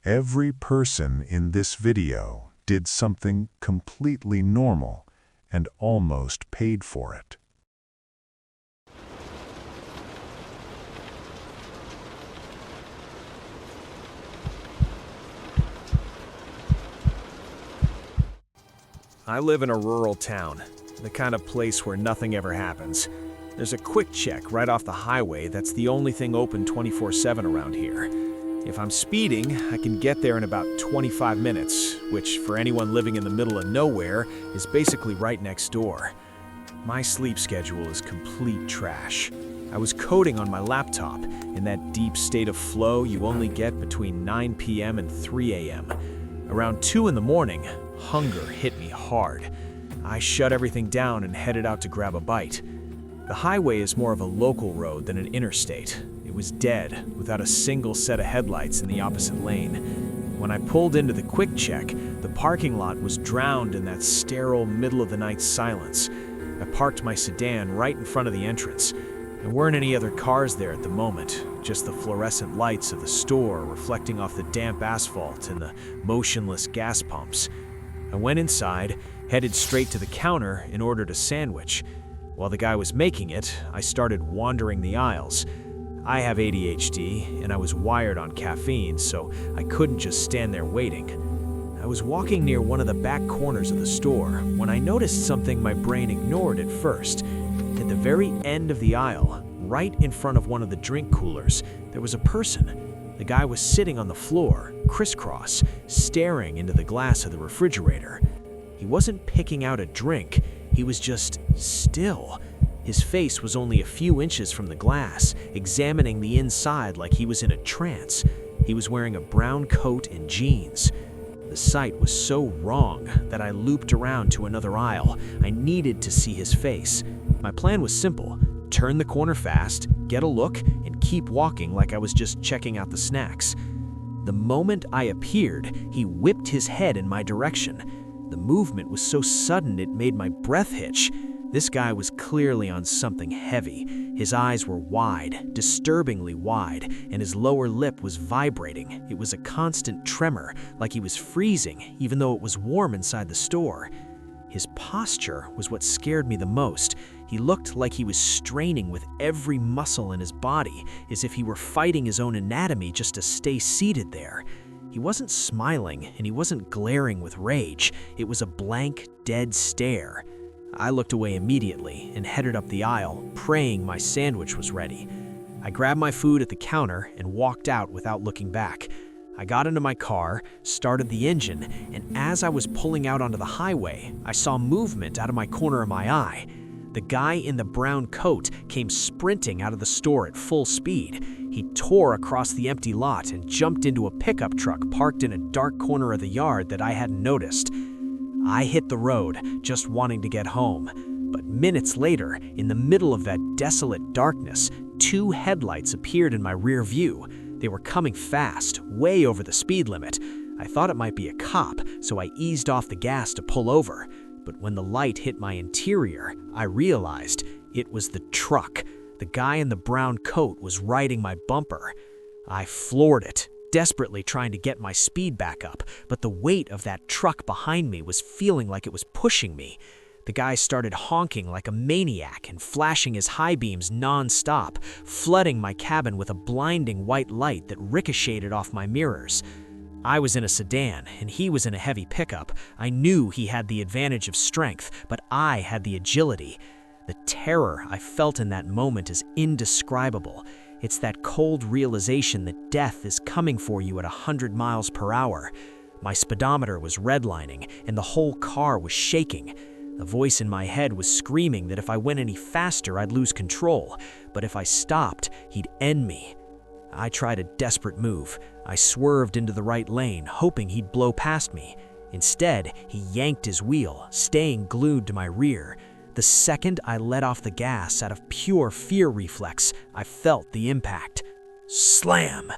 Every person in this video did something completely normal and almost paid for it. I live in a rural town, the kind of place where nothing ever happens. There's a quick check right off the highway that's the only thing open 24/7 around here. If I'm speeding, I can get there in about 25 minutes, which for anyone living in the middle of nowhere is basically right next door. My sleep schedule is complete trash. I was coding on my laptop in that deep state of flow you only get between 9 p.m. and 3 a.m. Around 2 in the morning, hunger hit me hard. I shut everything down and headed out to grab a bite. The highway is more of a local road than an interstate. It was dead, without a single set of headlights in the opposite lane. When I pulled into the quick check, the parking lot was drowned in that sterile middle-of-the-night silence. I parked my sedan right in front of the entrance. There weren't any other cars there at the moment, just the fluorescent lights of the store reflecting off the damp asphalt and the motionless gas pumps. I went inside, headed straight to the counter and ordered a sandwich. While the guy was making it, I started wandering the aisles. I have ADHD, and I was wired on caffeine, so I couldn't just stand there waiting. I was walking near one of the back corners of the store when I noticed something my brain ignored at first. At the very end of the aisle, right in front of one of the drink coolers, there was a person. The guy was sitting on the floor, crisscross, staring into the glass of the refrigerator. He wasn't picking out a drink, he was just still. His face was only a few inches from the glass, examining the inside like he was in a trance. He was wearing a brown coat and jeans. The sight was so wrong that I looped around to another aisle. I needed to see his face. My plan was simple: turn the corner fast, get a look, and keep walking like I was just checking out the snacks. The moment I appeared, he whipped his head in my direction. The movement was so sudden it made my breath hitch. This guy was clearly on something heavy. His eyes were wide, disturbingly wide, and his lower lip was vibrating. It was a constant tremor, like he was freezing, even though it was warm inside the store. His posture was what scared me the most. He looked like he was straining with every muscle in his body, as if he were fighting his own anatomy just to stay seated there. He wasn't smiling, and he wasn't glaring with rage. It was a blank, dead stare. I looked away immediately and headed up the aisle, praying my sandwich was ready. I grabbed my food at the counter and walked out without looking back. I got into my car, started the engine, and as I was pulling out onto the highway, I saw movement out of my corner of my eye. The guy in the brown coat came sprinting out of the store at full speed. He tore across the empty lot and jumped into a pickup truck parked in a dark corner of the yard that I hadn't noticed. I hit the road, just wanting to get home. But minutes later, in the middle of that desolate darkness, 2 headlights appeared in my rear view. They were coming fast, way over the speed limit. I thought it might be a cop, so I eased off the gas to pull over. But when the light hit my interior, I realized it was the truck. The guy in the brown coat was riding my bumper. I floored it, desperately trying to get my speed back up, but the weight of that truck behind me was feeling like it was pushing me. The guy started honking like a maniac and flashing his high beams non-stop, flooding my cabin with a blinding white light that ricocheted off my mirrors. I was in a sedan, and he was in a heavy pickup. I knew he had the advantage of strength, but I had the agility. The terror I felt in that moment is indescribable. It's that cold realization that death is coming for you at 100 miles per hour. My speedometer was redlining, and the whole car was shaking. The voice in my head was screaming that if I went any faster, I'd lose control, but if I stopped, he'd end me. I tried a desperate move. I swerved into the right lane, hoping he'd blow past me. Instead, he yanked his wheel, staying glued to my rear. The second I let off the gas out of pure fear reflex, I felt the impact. Slam!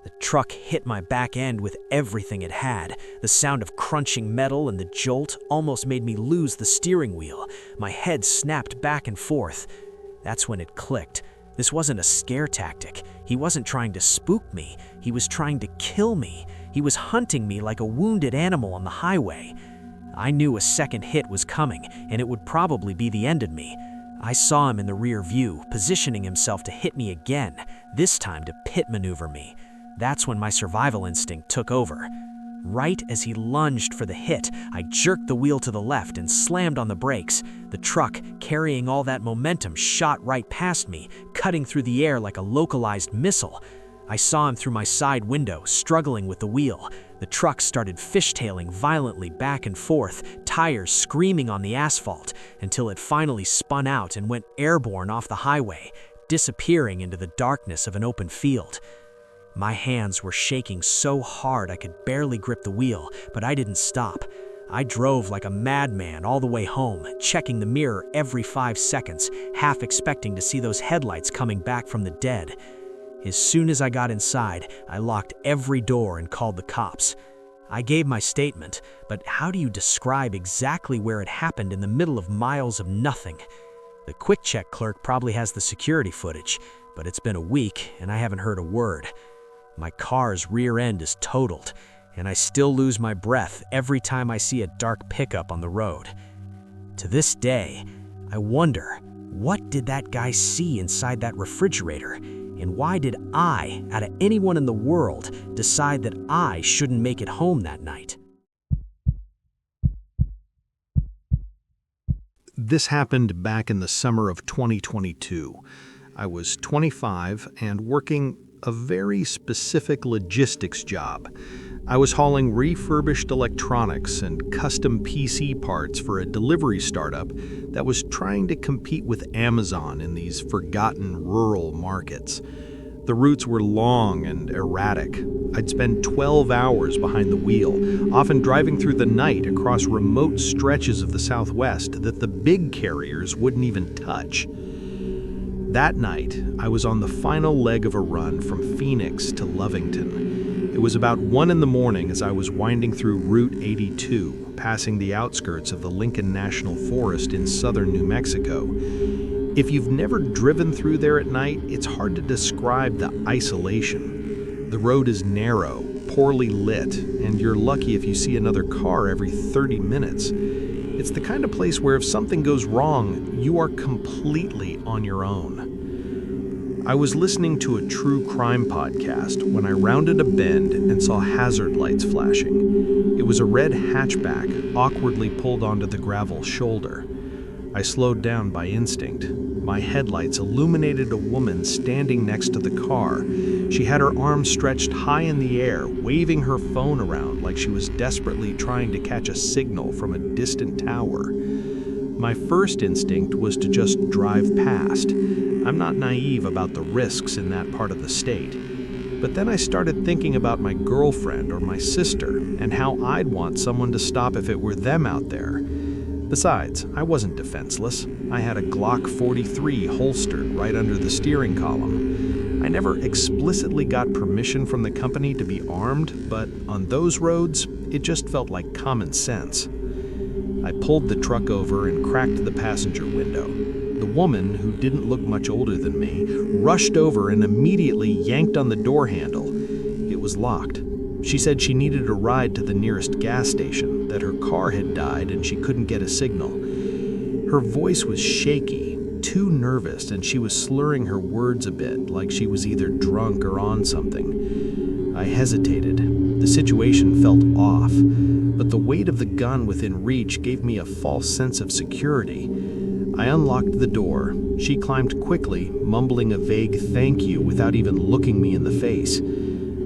The truck hit my back end with everything it had. The sound of crunching metal and the jolt almost made me lose the steering wheel. My head snapped back and forth. That's when it clicked. This wasn't a scare tactic. He wasn't trying to spook me. He was trying to kill me. He was hunting me like a wounded animal on the highway. I knew a second hit was coming, and it would probably be the end of me. I saw him in the rear view, positioning himself to hit me again, this time to pit maneuver me. That's when my survival instinct took over. Right as he lunged for the hit, I jerked the wheel to the left and slammed on the brakes. The truck, carrying all that momentum, shot right past me, cutting through the air like a localized missile. I saw him through my side window, struggling with the wheel. The truck started fishtailing violently back and forth, tires screaming on the asphalt, until it finally spun out and went airborne off the highway, disappearing into the darkness of an open field. My hands were shaking so hard I could barely grip the wheel, but I didn't stop. I drove like a madman all the way home, checking the mirror every 5 seconds, half expecting to see those headlights coming back from the dead. As soon as I got inside, I locked every door and called the cops. I gave my statement, but how do you describe exactly where it happened in the middle of miles of nothing? The Quick Check clerk probably has the security footage, but it's been a week and I haven't heard a word. My car's rear end is totaled, and I still lose my breath every time I see a dark pickup on the road. To this day, I wonder, what did that guy see inside that refrigerator? And why did I, out of anyone in the world, decide that I shouldn't make it home that night? This happened back in the summer of 2022. I was 25 and working a very specific logistics job. I was hauling refurbished electronics and custom PC parts for a delivery startup that was trying to compete with Amazon in these forgotten rural markets. The routes were long and erratic. I'd spend 12 hours behind the wheel, often driving through the night across remote stretches of the Southwest that the big carriers wouldn't even touch. That night, I was on the final leg of a run from Phoenix to Lovington. It was about 1 a.m. as I was winding through Route 82, passing the outskirts of the Lincoln National Forest in southern New Mexico. If you've never driven through there at night, it's hard to describe the isolation. The road is narrow, poorly lit, and you're lucky if you see another car every 30 minutes. It's the kind of place where if something goes wrong, you are completely on your own. I was listening to a true crime podcast when I rounded a bend and saw hazard lights flashing. It was a red hatchback awkwardly pulled onto the gravel shoulder. I slowed down by instinct. My headlights illuminated a woman standing next to the car. She had her arms stretched high in the air, waving her phone around like she was desperately trying to catch a signal from a distant tower. My first instinct was to just drive past. I'm not naive about the risks in that part of the state. But then I started thinking about my girlfriend or my sister and how I'd want someone to stop if it were them out there. Besides, I wasn't defenseless. I had a Glock 43 holstered right under the steering column. I never explicitly got permission from the company to be armed, but on those roads, it just felt like common sense. I pulled the truck over and cracked the passenger window. The woman, who didn't look much older than me, rushed over and immediately yanked on the door handle. It was locked. She said she needed a ride to the nearest gas station, that her car had died and she couldn't get a signal. Her voice was shaky, too nervous, and she was slurring her words a bit, like she was either drunk or on something. I hesitated. The situation felt off, but the weight of the gun within reach gave me a false sense of security. I unlocked the door. She climbed quickly, mumbling a vague thank you without even looking me in the face.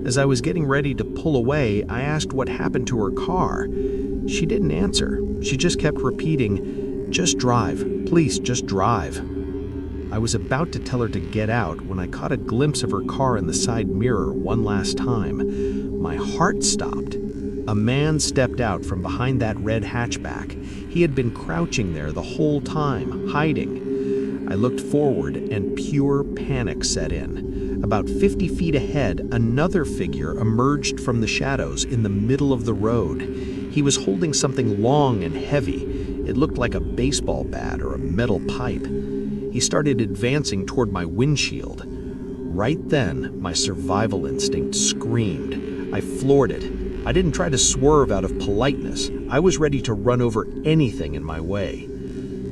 As I was getting ready to pull away, I asked what happened to her car. She didn't answer. She just kept repeating, "Just drive. Please, just drive." I was about to tell her to get out when I caught a glimpse of her car in the side mirror one last time. My heart stopped. A man stepped out from behind that red hatchback. He had been crouching there the whole time, hiding. I looked forward and pure panic set in. About 50 feet ahead, another figure emerged from the shadows in the middle of the road. He was holding something long and heavy. It looked like a baseball bat or a metal pipe. He started advancing toward my windshield. Right then, my survival instinct screamed. I floored it. I didn't try to swerve out of politeness. I was ready to run over anything in my way.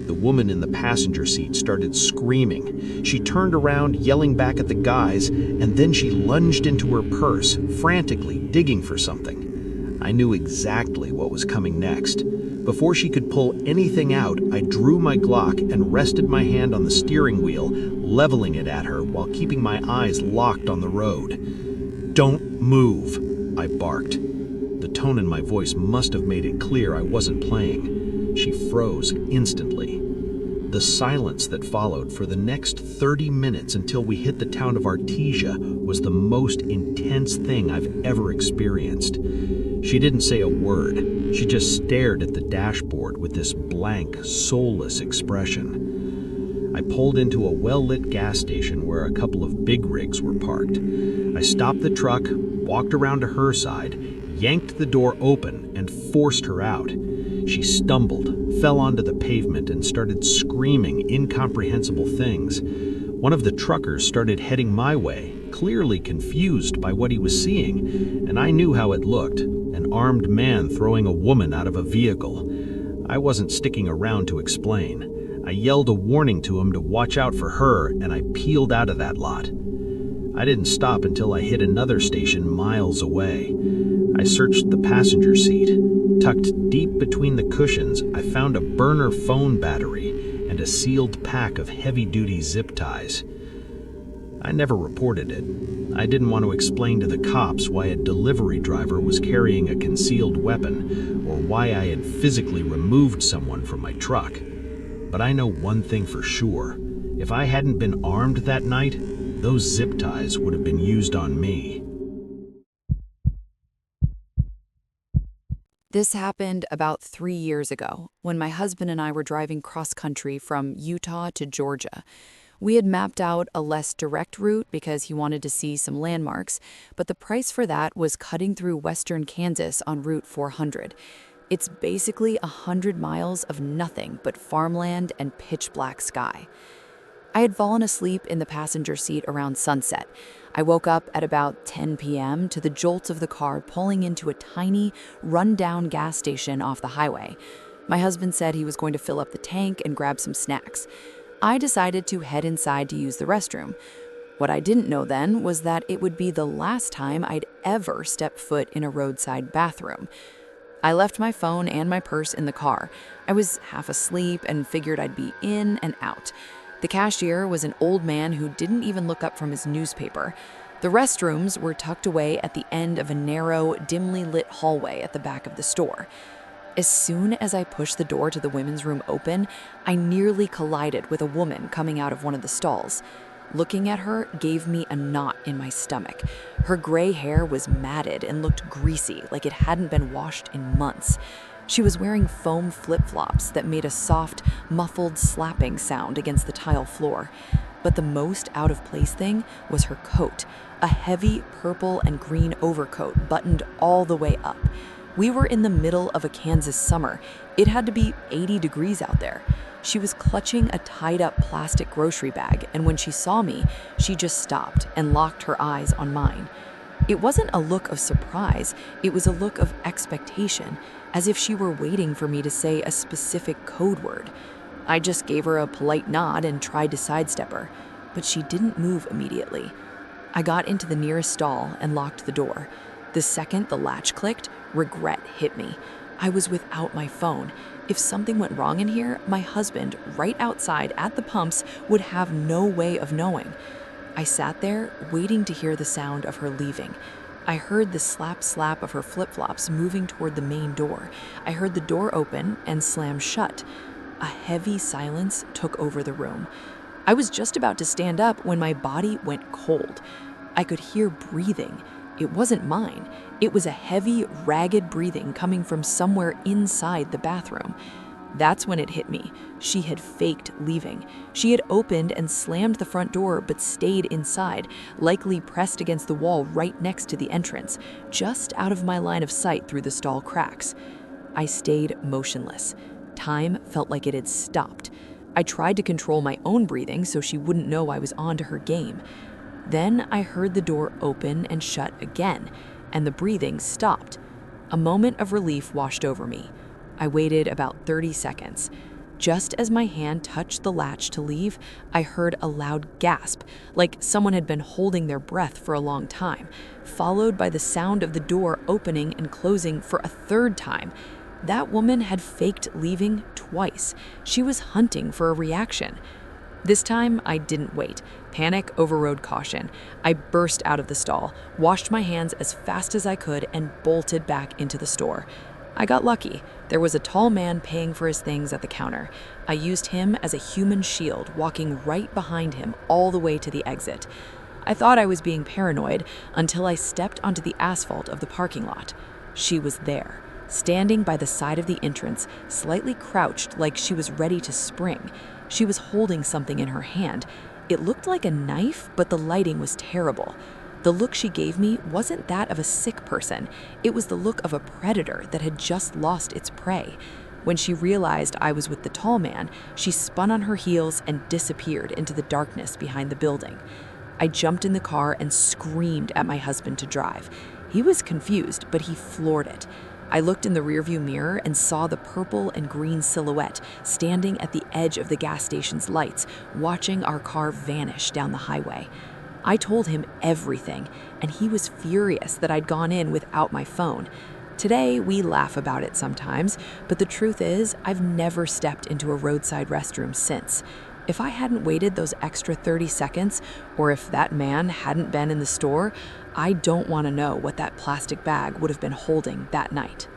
The woman in the passenger seat started screaming. She turned around, yelling back at the guys, and then she lunged into her purse, frantically digging for something. I knew exactly what was coming next. Before she could pull anything out, I drew my Glock and rested my hand on the steering wheel, leveling it at her while keeping my eyes locked on the road. "Don't move," I barked. The tone in my voice must have made it clear I wasn't playing. She froze instantly. The silence that followed for the next 30 minutes until we hit the town of Artesia was the most intense thing I've ever experienced. She didn't say a word. She just stared at the dashboard with this blank, soulless expression. I pulled into a well-lit gas station where a couple of big rigs were parked. I stopped the truck, walked around to her side, yanked the door open, and forced her out. She stumbled, fell onto the pavement, and started screaming incomprehensible things. One of the truckers started heading my way, clearly confused by what he was seeing, and I knew how it looked, an armed man throwing a woman out of a vehicle. I wasn't sticking around to explain. I yelled a warning to him to watch out for her, and I peeled out of that lot. I didn't stop until I hit another station miles away. I searched the passenger seat. Tucked deep between the cushions, I found a burner phone battery and a sealed pack of heavy-duty zip ties. I never reported it. I didn't want to explain to the cops why a delivery driver was carrying a concealed weapon or why I had physically removed someone from my truck. But I know one thing for sure. If I hadn't been armed that night, those zip ties would have been used on me. This happened about 3 years ago when my husband and I were driving cross-country from Utah to Georgia. We had mapped out a less direct route because he wanted to see some landmarks, but the price for that was cutting through western Kansas on Route 400. It's basically 100 miles of nothing but farmland and pitch-black sky. I had fallen asleep in the passenger seat around sunset. I woke up at about 10 p.m. to the jolts of the car pulling into a tiny, run-down gas station off the highway. My husband said he was going to fill up the tank and grab some snacks. I decided to head inside to use the restroom. What I didn't know then was that it would be the last time I'd ever step foot in a roadside bathroom. I left my phone and my purse in the car. I was half asleep and figured I'd be in and out. The cashier was an old man who didn't even look up from his newspaper. The restrooms were tucked away at the end of a narrow, dimly lit hallway at the back of the store. As soon as I pushed the door to the women's room open, I nearly collided with a woman coming out of one of the stalls. Looking at her gave me a knot in my stomach. Her gray hair was matted and looked greasy, like it hadn't been washed in months. She was wearing foam flip-flops that made a soft, muffled slapping sound against the tile floor. But the most out-of-place thing was her coat, a heavy purple and green overcoat buttoned all the way up. We were in the middle of a Kansas summer. It had to be 80 degrees out there. She was clutching a tied-up plastic grocery bag, and when she saw me, she just stopped and locked her eyes on mine. It wasn't a look of surprise, it was a look of expectation, as if she were waiting for me to say a specific code word. I just gave her a polite nod and tried to sidestep her, but she didn't move immediately. I got into the nearest stall and locked the door. The second the latch clicked, regret hit me. I was without my phone. If something went wrong in here, my husband, right outside at the pumps, would have no way of knowing. I sat there, waiting to hear the sound of her leaving. I heard the slap-slap of her flip-flops moving toward the main door. I heard the door open and slam shut. A heavy silence took over the room. I was just about to stand up when my body went cold. I could hear breathing. It wasn't mine. It was a heavy, ragged breathing coming from somewhere inside the bathroom. That's when it hit me. She had faked leaving. She had opened and slammed the front door but stayed inside, likely pressed against the wall right next to the entrance, just out of my line of sight through the stall cracks. I stayed motionless. Time felt like it had stopped. I tried to control my own breathing so she wouldn't know I was onto her game. Then I heard the door open and shut again, and the breathing stopped. A moment of relief washed over me. I waited about 30 seconds. Just as my hand touched the latch to leave, I heard a loud gasp, like someone had been holding their breath for a long time, followed by the sound of the door opening and closing for a third time. That woman had faked leaving twice. She was hunting for a reaction. This time, I didn't wait. Panic overrode caution. I burst out of the stall, washed my hands as fast as I could, and bolted back into the store. I got lucky. There was a tall man paying for his things at the counter. I used him as a human shield, walking right behind him all the way to the exit. I thought I was being paranoid until I stepped onto the asphalt of the parking lot. She was there, standing by the side of the entrance, slightly crouched like she was ready to spring. She was holding something in her hand. It looked like a knife, but the lighting was terrible. The look she gave me wasn't that of a sick person. It was the look of a predator that had just lost its prey. When she realized I was with the tall man, she spun on her heels and disappeared into the darkness behind the building. I jumped in the car and screamed at my husband to drive. He was confused, but he floored it. I looked in the rearview mirror and saw the purple and green silhouette standing at the edge of the gas station's lights, watching our car vanish down the highway. I told him everything, and he was furious that I'd gone in without my phone. Today, we laugh about it sometimes, but the truth is, I've never stepped into a roadside restroom since. If I hadn't waited those extra 30 seconds, or if that man hadn't been in the store, I don't want to know what that plastic bag would have been holding that night.